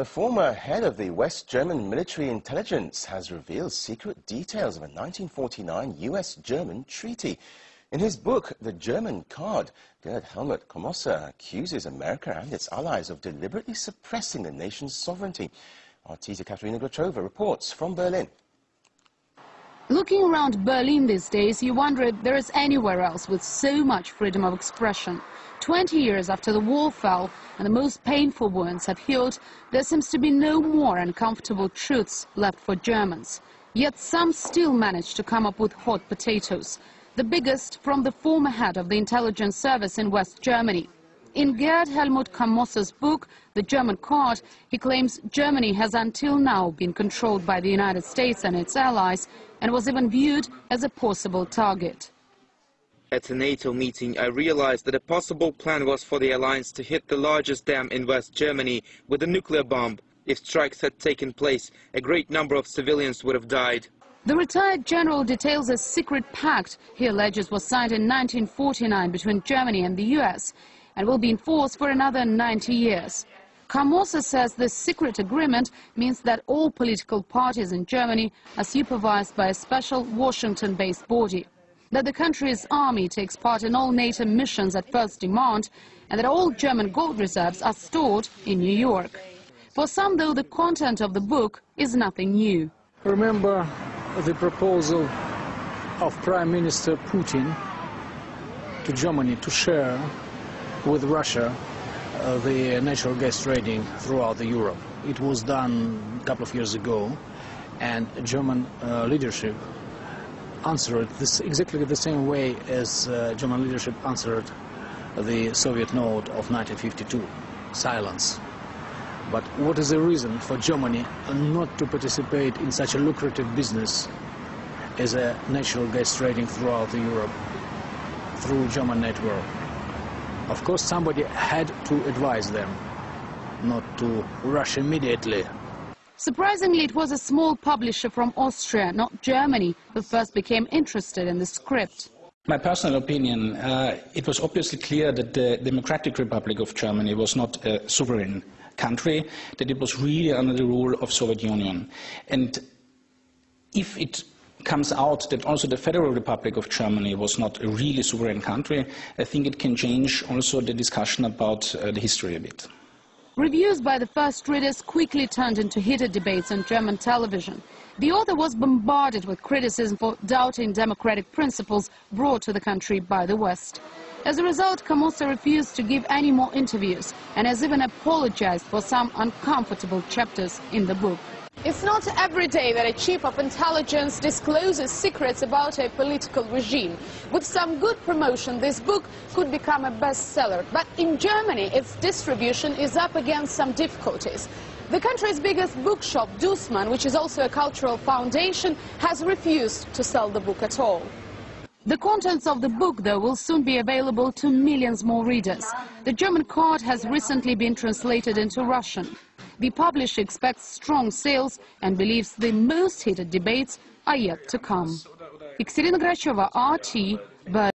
The former head of the West German military intelligence has revealed secret details of a 1949 US-German treaty. In his book, The German Card, Gerd Helmut Komossa accuses America and its allies of deliberately suppressing the nation's sovereignty. Our teaser Katerina Grochova reports from Berlin. Looking around Berlin these days, you wonder if there is anywhere else with so much freedom of expression. 20 years after the wall fell and the most painful wounds have healed, there seems to be no more uncomfortable truths left for Germans. Yet some still manage to come up with hot potatoes. The biggest from the former head of the intelligence service in West Germany. In Gerd Helmut Komossa's book, The German Card, he claims Germany has until now been controlled by the United States and its allies and was even viewed as a possible target. At a NATO meeting, I realized that a possible plan was for the alliance to hit the largest dam in West Germany with a nuclear bomb. If strikes had taken place, a great number of civilians would have died. The retired general details a secret pact he alleges was signed in 1949 between Germany and the US and will be in force for another 90 years. Komossa says this secret agreement means that all political parties in Germany are supervised by a special Washington-based body, that the country's army takes part in all NATO missions at first demand, and that all German gold reserves are stored in New York. For some, though, the content of the book is nothing new. Remember the proposal of Prime Minister Putin to Germany to share with Russia the natural gas trading throughout Europe. It was done a couple of years ago, and German leadership answered this exactly the same way as German leadership answered the Soviet note of 1952, silence. But what is the reason for Germany not to participate in such a lucrative business as a natural gas trading throughout Europe through German network? Of course, somebody had to advise them not to rush immediately. Surprisingly, it was a small publisher from Austria, not Germany, who first became interested in the script. My personal opinion, it was obviously clear that the Democratic Republic of Germany was not a sovereign country, that it was really under the rule of Soviet Union. And if it comes out that also the Federal Republic of Germany was not a really sovereign country, I think it can change also the discussion about the history a bit. Reviews by the first readers quickly turned into heated debates on German television. The author was bombarded with criticism for doubting democratic principles brought to the country by the West. As a result, Komossa refused to give any more interviews and has even apologized for some uncomfortable chapters in the book. It's not every day that a chief of intelligence discloses secrets about a political regime. With some good promotion, this book could become a bestseller. But in Germany, its distribution is up against some difficulties. The country's biggest bookshop, Dussmann, which is also a cultural foundation, has refused to sell the book at all. The contents of the book, though, will soon be available to millions more readers. The German Card has recently been translated into Russian. The publisher expects strong sales and believes the most heated debates are yet to come. Katerina Grochova, RT, Berlin.